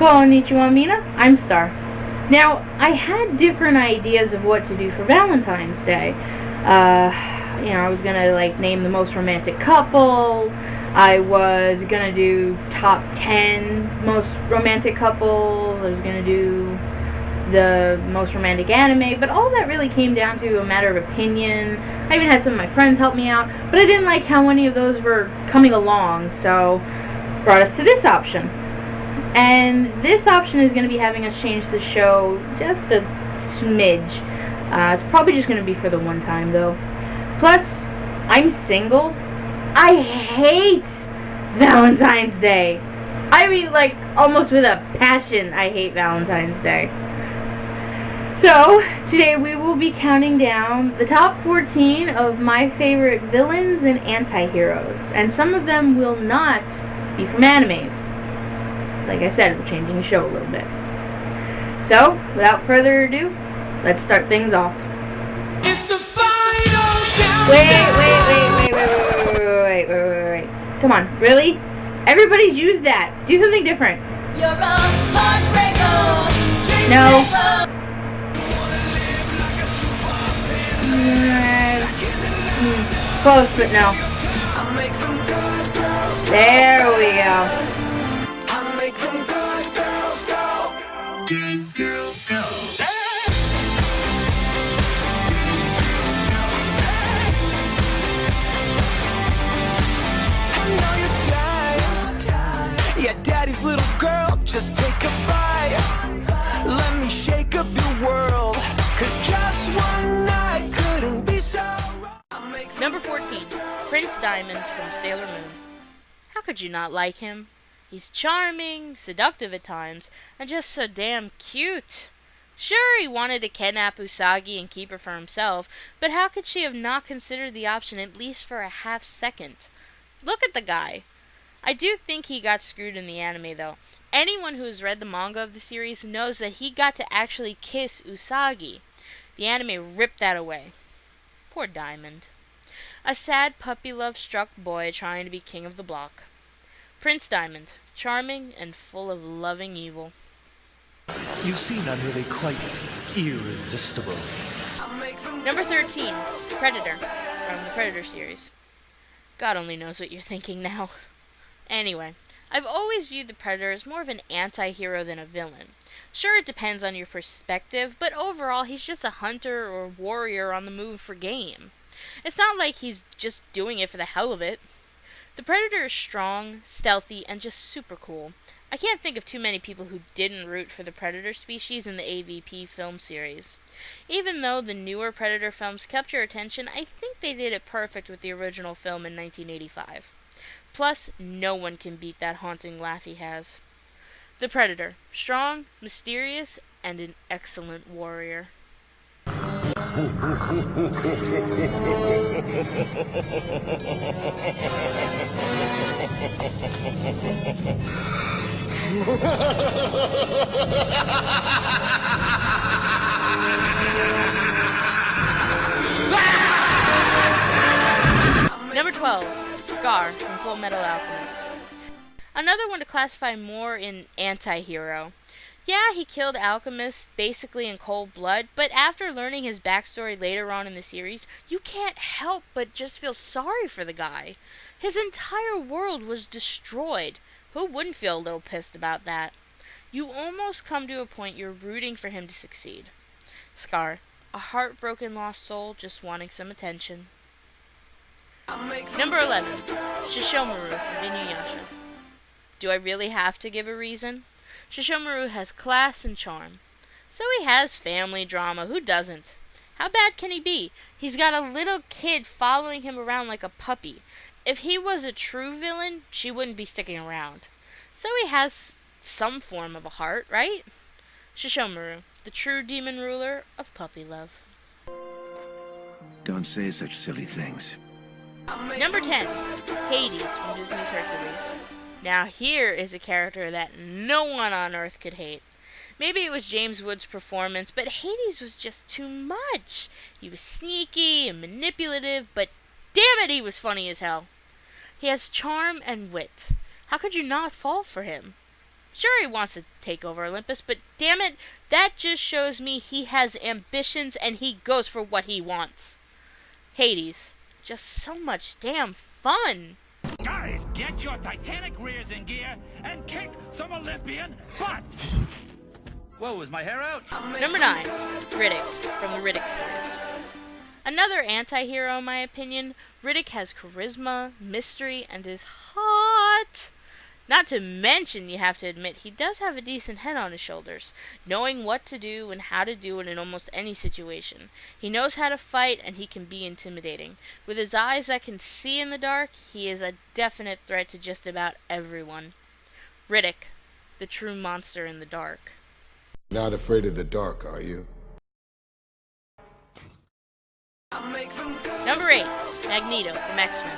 Konnichiwa, Mina. I'm Star. Now, I had different ideas of what to do for Valentine's Day. I was gonna name the most romantic couple. I was gonna do top 10 most romantic couples. I was gonna do the most romantic anime, but all that really came down to a matter of opinion. I even had some of my friends help me out, but I didn't like how many of those were coming along, so brought us to this option. And this option is going to be having us change the show just a smidge. It's probably just going to be for the one time, though. Plus, I'm single. I hate Valentine's Day. I mean, almost with a passion, I hate Valentine's Day. So, today we will be counting down the top 14 of my favorite villains and anti-heroes. And some of them will not be from animes. Like I said, we're changing the show a little bit. So, without further ado, let's start things off. It's the final Wait. Come on, really? Everybody's used that. Do something different. You're a heartbreaker. No. Close, but no. There we go. Good girls go. I know you're tired. Yeah, daddy's little girl, just take a bite. Let me shake up your world. Cause just one night couldn't be so wrong. Number 14, Prince Diamond from Sailor Moon. How could you not like him? He's charming, seductive at times, and just so damn cute. Sure, he wanted to kidnap Usagi and keep her for himself, but how could she have not considered the option at least for a half second? Look at the guy. I do think he got screwed in the anime, though. Anyone who has read the manga of the series knows that he got to actually kiss Usagi. The anime ripped that away. Poor Diamond. A sad puppy-love-struck boy trying to be king of the block. Prince Diamond, charming and full of loving evil. You seem really quite irresistible. Number 13, Predator, from the Predator series. God only knows what you're thinking now. Anyway, I've always viewed the Predator as more of an anti-hero than a villain. Sure, it depends on your perspective, but overall he's just a hunter or warrior on the move for game. It's not like he's just doing it for the hell of it. The Predator is strong, stealthy, and just super cool. I can't think of too many people who didn't root for the Predator species in the AVP film series. Even though the newer Predator films kept your attention, I think they did it perfect with the original film in 1985. Plus, no one can beat that haunting laugh he has. The Predator, strong, mysterious, and an excellent warrior. Number 12, Scar from Full Metal Alchemist. Another one to classify more in anti-hero. Yeah, he killed Alchemist basically in cold blood, but after learning his backstory later on in the series, you can't help but just feel sorry for the guy. His entire world was destroyed. Who wouldn't feel a little pissed about that? You almost come to a point you're rooting for him to succeed. Scar, a heartbroken lost soul just wanting some attention. Number 11, Sheshoma from Inuyasha. Do I really have to give a reason? Sheshoma has class and charm. So he has family drama, who doesn't? How bad can he be? He's got a little kid following him around like a puppy. If he was a true villain, she wouldn't be sticking around. So he has some form of a heart, right? Sheshoma, the true demon ruler of puppy love. Don't say such silly things. Number 10, Hades from Disney's Hercules. Now here is a character that no one on Earth could hate. Maybe it was James Woods' performance, but Hades was just too much. He was sneaky and manipulative, but damn it, he was funny as hell. He has charm and wit. How could you not fall for him? Sure, he wants to take over Olympus, but damn it, that just shows me he has ambitions and he goes for what he wants. Hades. Just so much damn fun. Guys, get your Titanic rears in gear and kick some Olympian butt! Whoa, is my hair out? Number 9. Riddick, from the Riddick series. Another anti-hero in my opinion. Riddick has charisma, mystery, and is hot. Not to mention, you have to admit, he does have a decent head on his shoulders, knowing what to do and how to do it in almost any situation. He knows how to fight, and he can be intimidating. With his eyes that can see in the dark, he is a definite threat to just about everyone. Riddick, the true monster in the dark. Not afraid of the dark, are you? Number 8. Magneto from X-Men.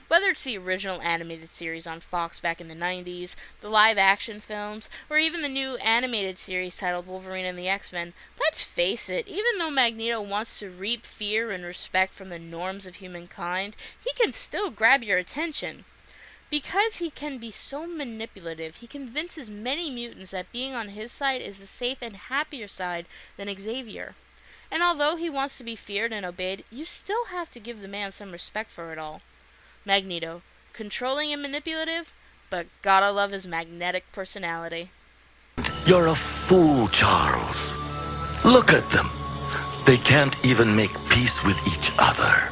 Whether it's the original animated series on Fox back in the 90s, the live-action films, or even the new animated series titled Wolverine and the X-Men, let's face it, even though Magneto wants to reap fear and respect from the norms of humankind, he can still grab your attention. Because he can be so manipulative, he convinces many mutants that being on his side is the safe and happier side than Xavier. And although he wants to be feared and obeyed, you still have to give the man some respect for it all. Magneto, controlling and manipulative, but gotta love his magnetic personality. You're a fool, Charles. Look at them. They can't even make peace with each other.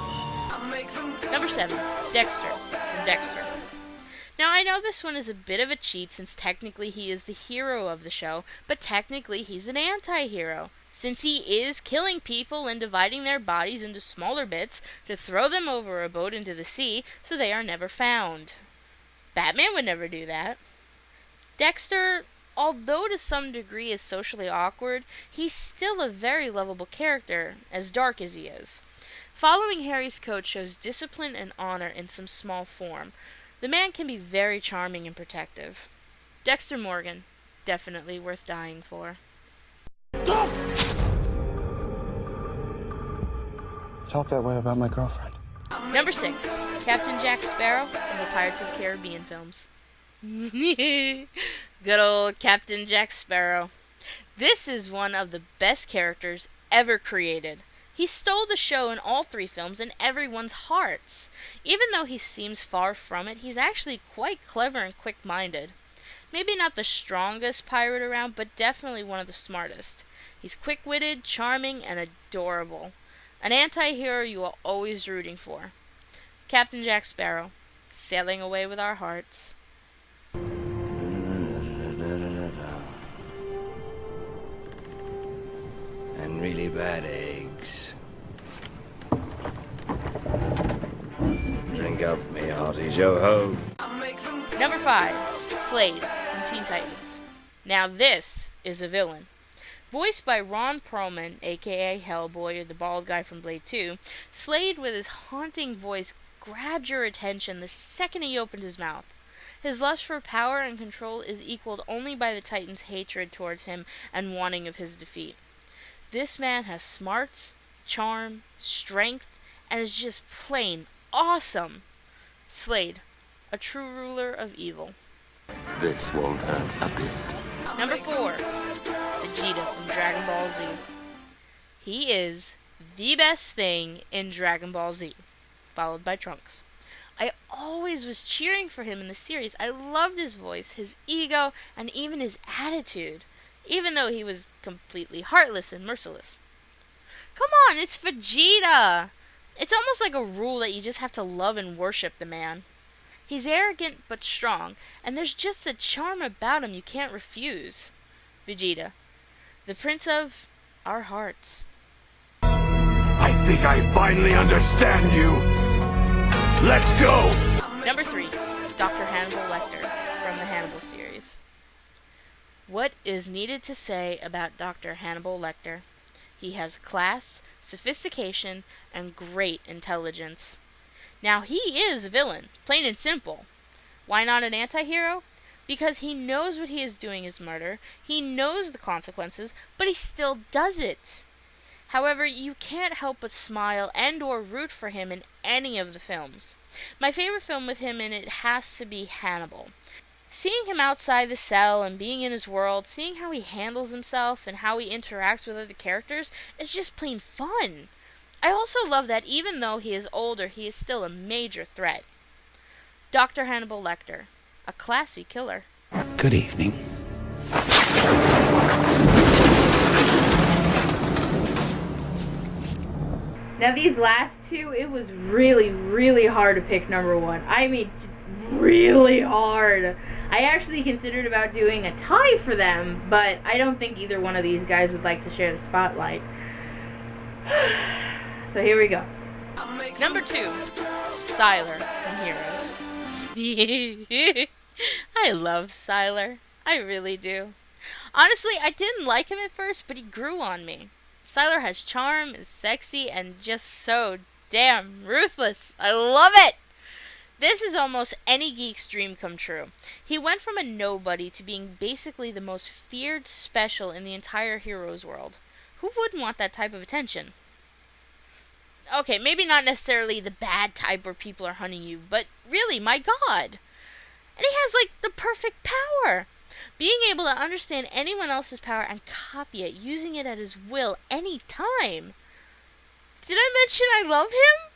Number 7. Dexter from Dexter. Now, I know this one is a bit of a cheat since technically he is the hero of the show, but technically he's an anti-hero, since he is killing people and dividing their bodies into smaller bits to throw them over a boat into the sea so they are never found. Batman would never do that. Dexter, although to some degree is socially awkward, he's still a very lovable character, as dark as he is. Following Harry's code shows discipline and honor in some small form. The man can be very charming and protective. Dexter Morgan, definitely worth dying for. Talk that way about my girlfriend. Number 6. Captain Jack Sparrow from the Pirates of the Caribbean films. Good old Captain Jack Sparrow. This is one of the best characters ever created. He stole the show in all 3 films and everyone's hearts. Even though he seems far from it, he's actually quite clever and quick-minded. Maybe not the strongest pirate around, but definitely one of the smartest. He's quick-witted, charming, and adorable. An anti-hero you are always rooting for. Captain Jack Sparrow, sailing away with our hearts. And really bad eggs. Drink up, me hearties, yo-ho. Number 5. Slade from Teen Titans. Now this is a villain. Voiced by Ron Perlman, aka Hellboy, or the bald guy from Blade 2, Slade with his haunting voice grabbed your attention the second he opened his mouth. His lust for power and control is equaled only by the Titans' hatred towards him and wanting of his defeat. This man has smarts, charm, strength, and is just plain awesome. Slade, a true ruler of evil. This won't hurt a bit. Number 4. Vegeta from Dragon Ball Z. He is the best thing in Dragon Ball Z, followed by Trunks. I always was cheering for him in the series. I loved his voice, his ego, and even his attitude, even though he was completely heartless and merciless. Come on, it's Vegeta! It's almost like a rule that you just have to love and worship the man. He's arrogant but strong, and there's just a charm about him you can't refuse. Vegeta, the prince of our hearts. I think I finally understand you. Let's go! Number 3. Dr. Hannibal Lecter from the Hannibal series. What is needed to say about Dr. Hannibal Lecter? He has class, sophistication, and great intelligence. Now, he is a villain, plain and simple. Why not an anti-hero? Because he knows what he is doing is murder, he knows the consequences, but he still does it. However, you can't help but smile and or root for him in any of the films. My favorite film with him in it has to be Hannibal. Seeing him outside the cell and being in his world, seeing how he handles himself and how he interacts with other characters is just plain fun. I also love that even though he is older, he is still a major threat. Dr. Hannibal Lecter, a classy killer. Good evening. Now these last two, it was really, really hard to pick number one. I mean, really hard. I actually considered about doing a tie for them, but I don't think either one of these guys would like to share the spotlight. So here we go. Number 2, Sylar from Heroes. I love Sylar. I really do. Honestly, I didn't like him at first, but he grew on me. Sylar has charm, is sexy, and just so damn ruthless. I love it! This is almost any geek's dream come true. He went from a nobody to being basically the most feared special in the entire Heroes world. Who wouldn't want that type of attention? Okay, maybe not necessarily the bad type where people are hunting you, but really, my god! And he has, like, the perfect power! Being able to understand anyone else's power and copy it, using it at his will any time. Did I mention I love him?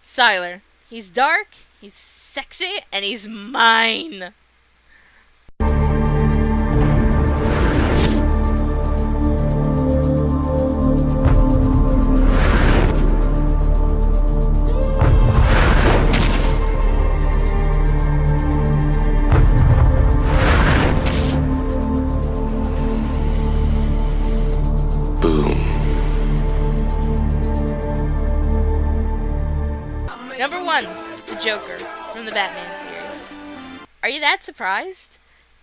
Sylar. He's dark, he's sexy, and he's mine! Number 1, the Joker, from the Batman series. Are you that surprised?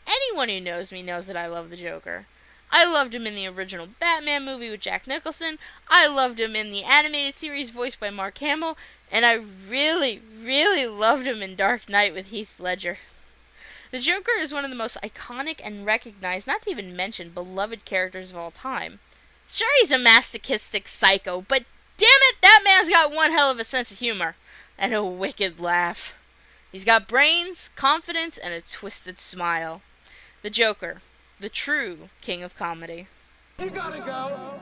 Anyone who knows me knows that I love the Joker. I loved him in the original Batman movie with Jack Nicholson, I loved him in the animated series voiced by Mark Hamill, and I really, really loved him in Dark Knight with Heath Ledger. The Joker is one of the most iconic and recognized, not to even mention, beloved characters of all time. Sure, he's a masochistic psycho, but damn it, that man's got one hell of a sense of humor. And a wicked laugh. He's got brains, confidence, and a twisted smile. The Joker, the true king of comedy. You gotta go.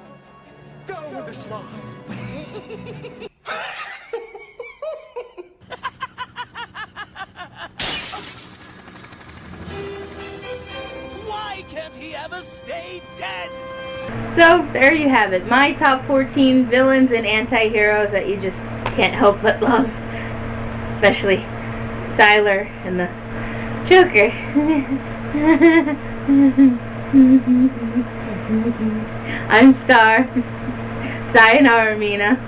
Go with a smile. Why can't he ever stay dead? So, there you have it. My top 14 villains and anti-heroes that you just can't help but love. Especially Sylar and the Joker. I'm Star. Sayonara, Mina.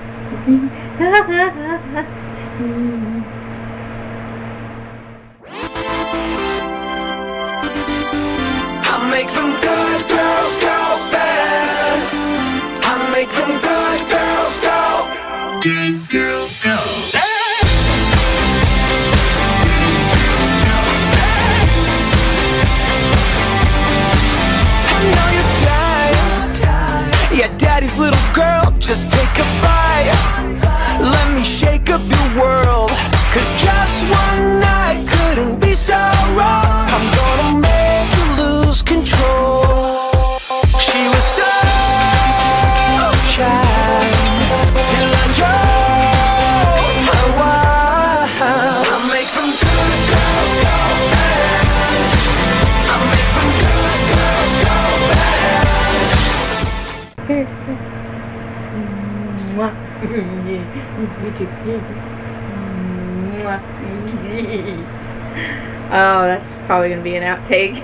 I make them good girls go bad. I make them good girls go. Good girls go. Yeah, daddy's little girl, just take a bite. Let me shake up your world. Cause just one night couldn't be so wrong. I'm gonna make you lose control. She was so shy till I drove her wild. I make them good girls go bad. I make them good girls go bad. Oh, that's probably going to be an outtake.